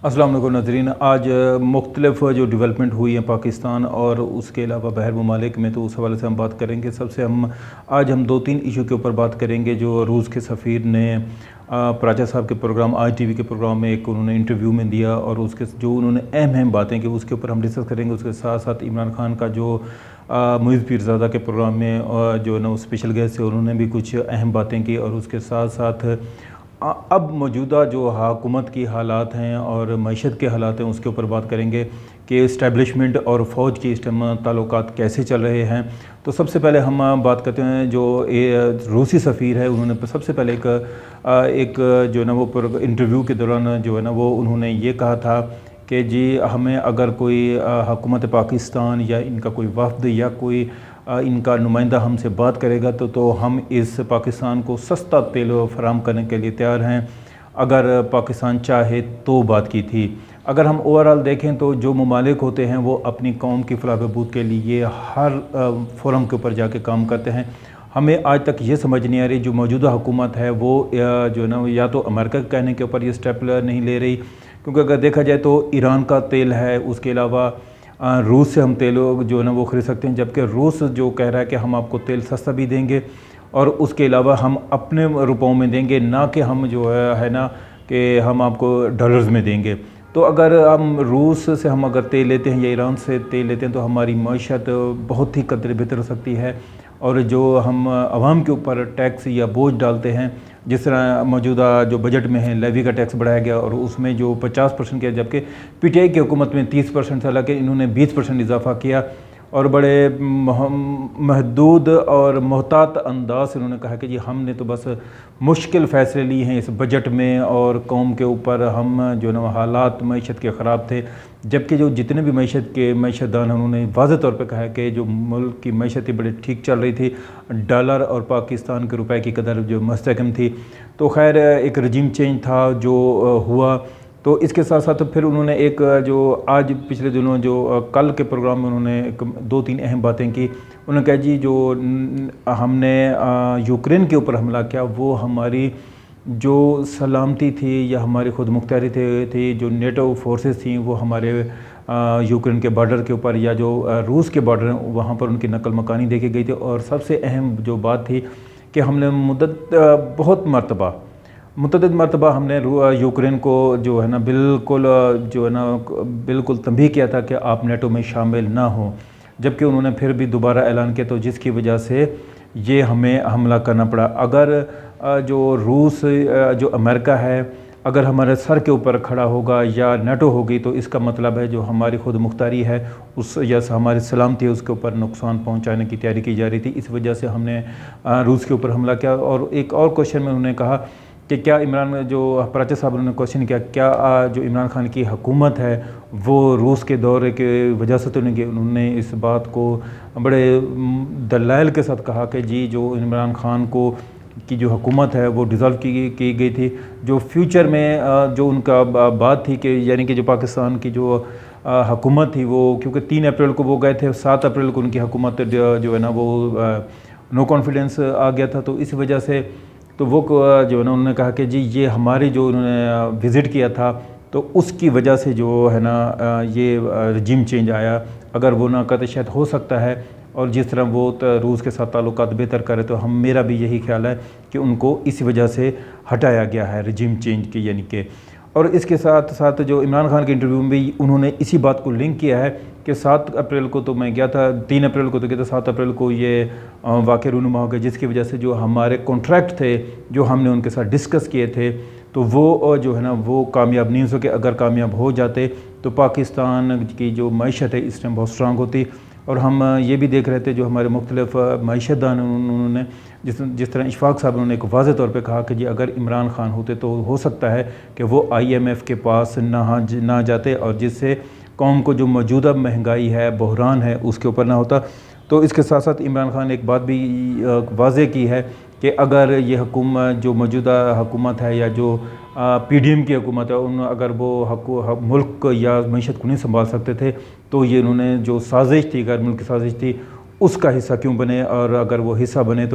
السلام علیکم ناظرین، آج مختلف جو ڈیولپمنٹ ہوئی ہیں پاکستان اور اس کے علاوہ بحر ممالک میں، تو اس حوالے سے ہم بات کریں گے۔ سب سے آج ہم 2-3 ایشو کے اوپر بات کریں گے۔ جو روس کے سفیر نے پراچا صاحب کے پروگرام آج ٹی وی کے پروگرام میں ایک انہوں نے انٹرویو میں دیا، اور اس کے جو انہوں نے اہم باتیں کہ اس کے اوپر ہم ڈسکس کریں گے۔ اس کے ساتھ ساتھ عمران خان کا جو معیز پیرزادہ کے پروگرام میں جو ہے نا اسپیشل گیسٹ سے انہوں نے بھی کچھ اہم باتیں کی، اور اس کے ساتھ ساتھ اب موجودہ جو حکومت کی حالات ہیں اور معیشت کے حالات ہیں اس کے اوپر بات کریں گے کہ اسٹیبلشمنٹ اور فوج کے اس ٹائم تعلقات کیسے چل رہے ہیں۔ تو سب سے پہلے ہم بات کرتے ہیں جو روسی سفیر ہے، انہوں نے سب سے پہلے ایک جو ہے نا وہ انٹرویو کے دوران جو ہے نا وہ انہوں نے یہ کہا تھا کہ جی ہمیں اگر کوئی حکومت پاکستان یا ان کا کوئی وفد یا کوئی ان کا نمائندہ ہم سے بات کرے گا تو ہم اس پاکستان کو سستا تیل فراہم کرنے کے لیے تیار ہیں، اگر پاکستان چاہے تو بات کی تھی۔ اگر ہم اوورال دیکھیں تو جو ممالک ہوتے ہیں وہ اپنی قوم کی فلاح و بہبود کے لیے ہر فورم کے اوپر جا کے کام کرتے ہیں۔ ہمیں آج تک یہ سمجھ نہیں آ رہی جو موجودہ حکومت ہے وہ جو ہے نا یا تو امریکہ کے کہنے کے اوپر یہ سٹیپ نہیں لے رہی، کیونکہ اگر دیکھا جائے تو ایران کا تیل ہے، اس کے علاوہ روس سے ہم تیل جو ہے نا وہ خرید سکتے ہیں، جبکہ روس جو کہہ رہا ہے کہ ہم آپ کو تیل سستا بھی دیں گے اور اس کے علاوہ ہم اپنے روپوں میں دیں گے، نہ کہ ہم جو ہے نا کہ ہم آپ کو ڈالرز میں دیں گے۔ تو اگر ہم روس سے ہم اگر تیل لیتے ہیں یا ایران سے تیل لیتے ہیں تو ہماری معیشت بہت ہی قدر بہتر ہو سکتی ہے، اور جو ہم عوام کے اوپر ٹیکس یا بوجھ ڈالتے ہیں، جس طرح موجودہ جو بجٹ میں ہے لیوی کا ٹیکس بڑھایا گیا اور اس میں جو 50% کیا، جبکہ پی ٹی آئی کی حکومت میں 30% تھا، حالانکہ انہوں نے 20% اضافہ کیا، اور بڑے محدود اور محتاط انداز سے انہوں نے کہا کہ جی ہم نے تو بس مشکل فیصلے لیے ہیں اس بجٹ میں، اور قوم کے اوپر ہم جو نا حالات معیشت کے خراب تھے، جبکہ جو جتنے بھی معیشت دان ہیں انہوں نے واضح طور پہ کہا ہے کہ جو ملک کی معیشت بڑی ٹھیک چل رہی تھی، ڈالر اور پاکستان کے روپے کی قدر جو مستحکم تھی۔ تو خیر ایک رجیم چینج تھا جو ہوا، تو اس کے ساتھ ساتھ پھر انہوں نے ایک جو آج پچھلے دنوں جو کل کے پروگرام میں انہوں نے 2-3 اہم باتیں کی۔ انہوں نے کہا جی جو ہم نے یوکرین کے اوپر حملہ کیا وہ ہماری جو سلامتی تھی یا ہماری خود مختاری تھی، جو نیٹو فورسز تھیں وہ ہمارے یوکرین کے بارڈر کے اوپر یا جو روس کے بارڈر ہیں وہاں پر ان کی نقل مکانی دیکھی گئی تھی، اور سب سے اہم جو بات تھی کہ ہم نے متعدد مرتبہ ہم نے یوکرین کو جو ہے نا بالکل تنبیہ کیا تھا کہ آپ نیٹو میں شامل نہ ہوں، جبکہ انہوں نے پھر بھی دوبارہ اعلان کیا، تو جس کی وجہ سے یہ ہمیں حملہ کرنا پڑا۔ اگر جو روس جو امریکہ ہے اگر ہمارے سر کے اوپر کھڑا ہوگا یا نیٹو ہوگی تو اس کا مطلب ہے جو ہماری خود مختاری ہے اس یا ہماری سلامتی ہے اس کے اوپر نقصان پہنچانے کی تیاری کی جا رہی تھی، اس وجہ سے ہم نے روس کے اوپر حملہ کیا۔ اور ایک اور کوشچن میں انہوں نے کہا کہ کیا جو پراچا صاحب نے کوشچن کیا جو عمران خان کی حکومت ہے وہ روس کے دورے کی وجہ سے تو نہیں، کہ انہوں نے اس بات کو بڑے دلائل کے ساتھ کہا کہ جی جو عمران خان کی جو حکومت ہے وہ ڈیزالو کی گئی تھی، جو فیوچر میں جو ان کا بات تھی کہ یعنی کہ جو پاکستان کی جو حکومت تھی وہ کیونکہ 3 اپریل کو وہ گئے تھے، 7 اپریل کو ان کی حکومت جو ہے نا وہ نو کانفیڈنس آ گیا تھا، تو اس وجہ سے تو وہ جو ہے نا انہوں نے کہا کہ جی یہ ہماری جو انہوں نے وزٹ کیا تھا تو اس کی وجہ سے جو ہے نا یہ رجیم چینج آیا، اگر وہ نہ کرتے شاید ہو سکتا ہے، اور جس طرح وہ روس کے ساتھ تعلقات بہتر کرے تو میرا بھی یہی خیال ہے کہ ان کو اسی وجہ سے ہٹایا گیا ہے رجیم چینج کی، یعنی کہ اور اس کے ساتھ ساتھ جو عمران خان کے انٹرویو میں بھی انہوں نے اسی بات کو لنک کیا ہے کہ 7 اپریل کو تو میں گیا تھا، 3 اپریل کو تو گیا تھا، 7 اپریل کو یہ واقع رونما ہو گیا، جس کی وجہ سے جو ہمارے کانٹریکٹ تھے جو ہم نے ان کے ساتھ ڈسکس کیے تھے تو وہ جو ہے نا وہ کامیاب نہیں ہو سکے۔ اگر کامیاب ہو جاتے تو پاکستان کی جو معیشت ہے اس ٹائم بہت سٹرانگ ہوتی، اور ہم یہ بھی دیکھ رہے تھے جو ہمارے مختلف معیشت دان انہوں نے جس طرح اشفاق صاحب انہوں نے ایک واضح طور پہ کہا کہ جی اگر عمران خان ہوتے تو ہو سکتا ہے کہ وہ IMF کے پاس نہ جاتے، اور جس سے قوم کو جو موجودہ مہنگائی ہے بحران ہے اس کے اوپر نہ ہوتا۔ تو اس کے ساتھ ساتھ عمران خان نے ایک بات بھی واضح کی ہے کہ اگر یہ حکومت جو موجودہ حکومت ہے یا جو PDM کی حکومت ہے اگر وہ ملک یا معیشت کو نہیں سنبھال سکتے تھے تو یہ انہوں نے جو سازش تھی غیر ملکی سازش تھی اس کا حصہ کیوں بنے، اور اگر وہ حصہ بنے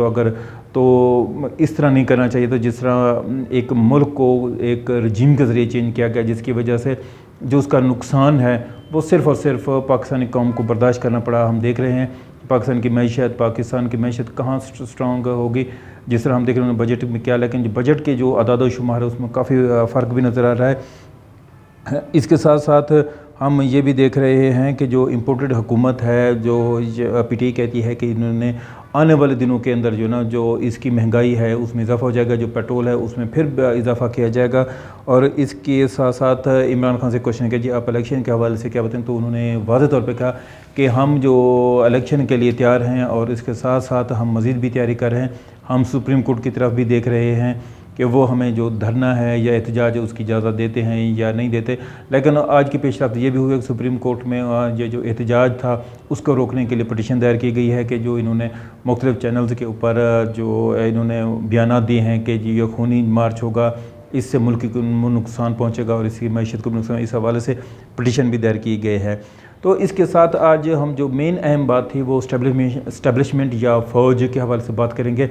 تو اس طرح نہیں کرنا چاہیے تو جس طرح ایک ملک کو ایک رجیم کے ذریعے چینج کیا گیا، جس کی وجہ سے جو اس کا نقصان ہے وہ صرف اور صرف پاکستانی قوم کو برداشت کرنا پڑا۔ ہم دیکھ رہے ہیں پاکستان کی معیشت کہاں سٹرونگ ہوگی، جس طرح ہم دیکھ رہے ہیں بجٹ میں کیا، لیکن جو بجٹ کے جو اعداد و شمار ہے اس میں کافی فرق بھی نظر آ رہا ہے۔ اس کے ساتھ ساتھ ہم یہ بھی دیکھ رہے ہیں کہ جو امپورٹڈ حکومت ہے، جو پی ٹی آئی کہتی ہے کہ انہوں نے آنے والے دنوں کے اندر جو اس کی مہنگائی ہے اس میں اضافہ ہو جائے گا، جو پیٹرول ہے اس میں پھر اضافہ کیا جائے گا، اور اس کے ساتھ ساتھ عمران خان سے کوشچن کہ جی آپ الیکشن کے حوالے سے کیا بتائیں، تو انہوں نے واضح طور پہ کہا کہ ہم جو الیکشن کے لیے تیار ہیں، اور اس کے ساتھ ساتھ ہم مزید بھی تیاری کر رہے ہیں۔ ہم سپریم کورٹ کی طرف بھی دیکھ رہے ہیں کہ وہ ہمیں جو دھرنا ہے یا احتجاج ہے اس کی اجازت دیتے ہیں یا نہیں دیتے، لیکن آج کی پیش رفت یہ بھی ہوئی کہ سپریم کورٹ میں یہ جو احتجاج تھا اس کو روکنے کے لیے پٹیشن دائر کی گئی ہے کہ جو انہوں نے مختلف چینلز کے اوپر جو انہوں نے بیانات دیے ہیں کہ جی یہ خونی مارچ ہوگا، اس سے ملک کو نقصان پہنچے گا اور اس کی معیشت کو نقصان، اس حوالے سے پٹیشن بھی دائر کی گئے ہے۔ تو اس کے ساتھ آج ہم جو مین اہم بات تھی وہ اسٹیبلشمنٹ یا فوج کے حوالے سے بات کریں گے۔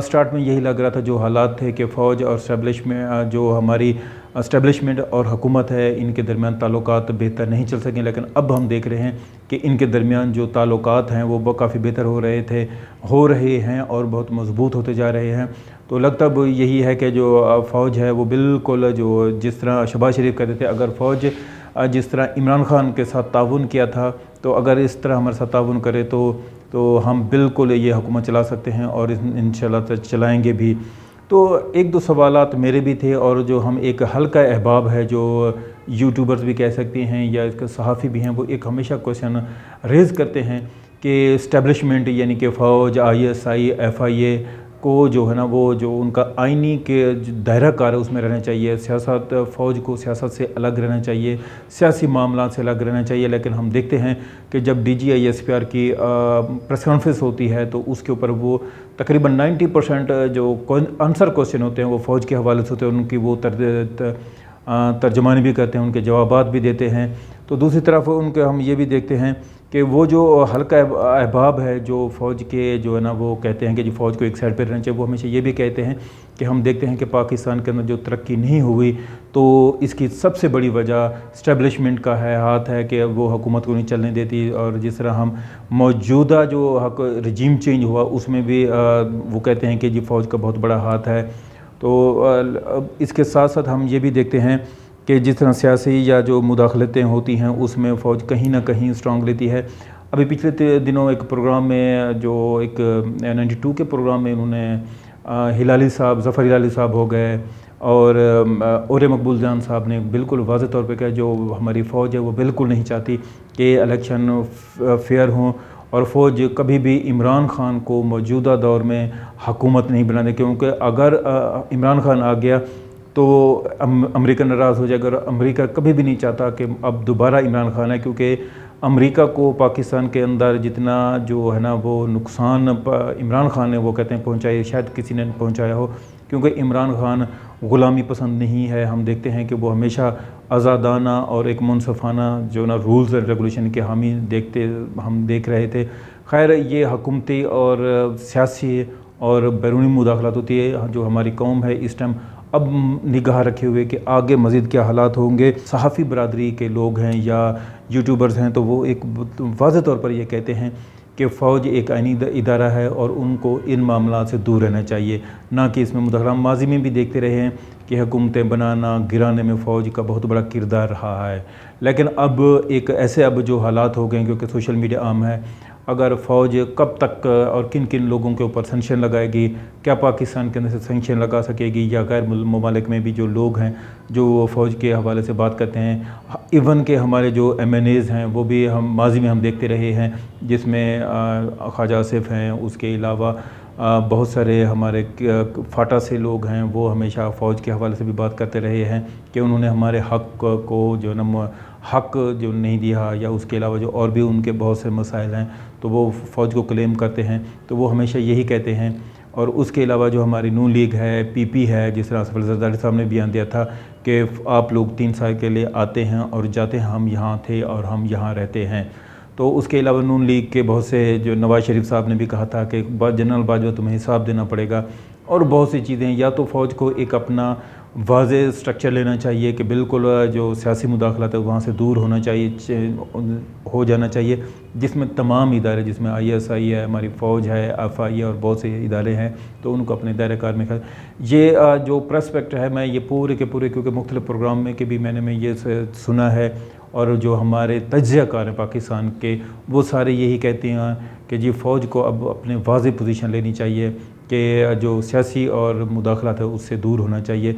سٹارٹ میں یہی لگ رہا تھا جو حالات تھے کہ فوج اور جو ہماری اسٹیبلشمنٹ اور حکومت ہے ان کے درمیان تعلقات بہتر نہیں چل سکیں، لیکن اب ہم دیکھ رہے ہیں کہ ان کے درمیان جو تعلقات ہیں وہ کافی بہتر ہو رہے ہیں اور بہت مضبوط ہوتے جا رہے ہیں۔ تو لگتا اب یہی ہے کہ جو فوج ہے وہ بالکل جو جس طرح شہباز شریف کہتے تھے اگر فوج جس طرح عمران خان کے ساتھ تعاون کیا تھا تو اگر اس طرح ہمارے ساتھ تعاون کرے تو ہم بالکل یہ حکومت چلا سکتے ہیں اور انشاءاللہ چلائیں گے بھی۔ تو ایک دو سوالات میرے بھی تھے، اور جو ہم ایک حلقہ احباب ہے جو یوٹیوبرز بھی کہہ سکتے ہیں یا اس کے صحافی بھی ہیں، وہ ایک ہمیشہ کویشچن ریز کرتے ہیں کہ اسٹیبلشمنٹ یعنی کہ فوج، ISI، FIA کو جو ہے نا وہ جو ان کا آئینی کے دائرہ کار ہے اس میں رہنا چاہیے، فوج کو سیاست سے الگ رہنا چاہیے، سیاسی معاملات سے الگ رہنا چاہیے، لیکن ہم دیکھتے ہیں کہ جب DGI SPR کی پریس کانفرنس ہوتی ہے تو اس کے اوپر وہ تقریباً 90% جو آنسر کوسچن ہوتے ہیں وہ فوج کے حوالے سے ہوتے ہیں، ان کی وہ ترجمانی بھی کرتے ہیں، ان کے جوابات بھی دیتے ہیں۔ تو دوسری طرف ان کے ہم یہ بھی دیکھتے ہیں کہ وہ جو حلقہ احباب ہے جو فوج کے جو ہے نا وہ کہتے ہیں کہ جو فوج کو ایک سائڈ پہ رہنا چاہیے، وہ ہمیشہ یہ بھی کہتے ہیں کہ ہم دیکھتے ہیں کہ پاکستان کے اندر جو ترقی نہیں ہوئی تو اس کی سب سے بڑی وجہ اسٹیبلشمنٹ کا ہاتھ ہے کہ وہ حکومت کو نہیں چلنے دیتی، اور جس طرح ہم موجودہ جو رجیم چینج ہوا اس میں بھی وہ کہتے ہیں کہ جی فوج کا بہت بڑا ہاتھ ہے۔ تو اس کے ساتھ ساتھ ہم یہ بھی دیکھتے ہیں کہ جس طرح سیاسی یا جو مداخلتیں ہوتی ہیں اس میں فوج کہیں نہ کہیں اسٹرانگ لیتی ہے۔ ابھی پچھلے دنوں ایک پروگرام میں جو ایک 92 کے پروگرام میں انہوں نے ظفر ہلالی صاحب ہو گئے اور مقبول جان صاحب نے بالکل واضح طور پہ کہا جو ہماری فوج ہے وہ بالکل نہیں چاہتی کہ الیکشن فیئر ہوں، اور فوج کبھی بھی عمران خان کو موجودہ دور میں حکومت نہیں بنا دے، کیونکہ اگر عمران خان آ گیا تو امریکہ ناراض ہو جائے گا، اور امریکہ کبھی بھی نہیں چاہتا کہ اب دوبارہ عمران خان ہے، کیونکہ امریکہ کو پاکستان کے اندر جتنا جو ہے نا وہ نقصان عمران خان نے وہ کہتے ہیں پہنچایا، شاید کسی نے پہنچایا ہو، کیونکہ عمران خان غلامی پسند نہیں ہے۔ ہم دیکھتے ہیں کہ وہ ہمیشہ آزادانہ اور ایک منصفانہ جو نا رولز اینڈ ریگولیشن کے حامی ہم دیکھ رہے تھے۔ خیر یہ حکومتی اور سیاسی اور بیرونی مداخلت ہوتی ہے، جو ہماری قوم ہے اس ٹائم اب نگاہ رکھے ہوئے کہ آگے مزید کیا حالات ہوں گے۔ صحافی برادری کے لوگ ہیں یا یوٹیوبرز ہیں تو وہ ایک واضح طور پر یہ کہتے ہیں کہ فوج ایک آئینی ادارہ ہے اور ان کو ان معاملات سے دور رہنا چاہیے، نہ کہ اس میں مداخلہ۔ ماضی میں بھی دیکھتے رہے ہیں کہ حکومتیں بنانا گرانے میں فوج کا بہت بڑا کردار رہا ہے، لیکن اب ایک ایسے جو حالات ہو گئے ہیں کیونکہ سوشل میڈیا عام ہے، اگر فوج کب تک اور کن کن لوگوں کے اوپر سینکشن لگائے گی، کیا پاکستان کے اندر سے سینکشن لگا سکے گی، یا غیر ممالک میں بھی جو لوگ ہیں جو فوج کے حوالے سے بات کرتے ہیں، ایون کہ ہمارے جو MNAs ہیں وہ بھی ہم ماضی میں ہم دیکھتے رہے ہیں، جس میں خواجہ آصف ہیں، اس کے علاوہ بہت سارے ہمارے فاٹا سے لوگ ہیں، وہ ہمیشہ فوج کے حوالے سے بھی بات کرتے رہے ہیں کہ انہوں نے ہمارے حق کو جو نا حق جو نہیں دیا، یا اس کے علاوہ جو اور بھی ان کے بہت سے مسائل ہیں تو وہ فوج کو کلیم کرتے ہیں، تو وہ ہمیشہ یہی کہتے ہیں۔ اور اس کے علاوہ جو ہماری نون لیگ ہے، PP ہے، جس طرح آصف علی زرداری صاحب نے بیان دیا تھا کہ آپ لوگ 3 سال کے لیے آتے ہیں اور جاتے ہیں، ہم یہاں تھے اور ہم یہاں رہتے ہیں۔ تو اس کے علاوہ نون لیگ کے بہت سے جو نواز شریف صاحب نے بھی کہا تھا کہ جنرل باجوہ تمہیں حساب دینا پڑے گا، اور بہت سی چیزیں، یا تو فوج کو ایک اپنا واضح سٹرکچر لینا چاہیے کہ بالکل جو سیاسی مداخلت ہے وہاں سے دور ہونا چاہیے، ہو جانا چاہیے، جس میں تمام ادارے، جس میں ISI ہے، ہماری فوج ہے، FI ہے، اور بہت سے ادارے ہیں، تو ان کو اپنے دائرہ کار میں یہ جو پرسپیکٹ ہے، میں یہ پورے کے پورے، کیونکہ مختلف پروگرام میں کے بھی میں نے یہ سنا ہے، اور جو ہمارے تجزیہ کار ہیں پاکستان کے، وہ سارے یہی کہتے ہیں کہ جی فوج کو اب اپنے واضح پوزیشن لینی چاہیے کہ جو سیاسی اور مداخلت ہے اس سے دور ہونا چاہیے۔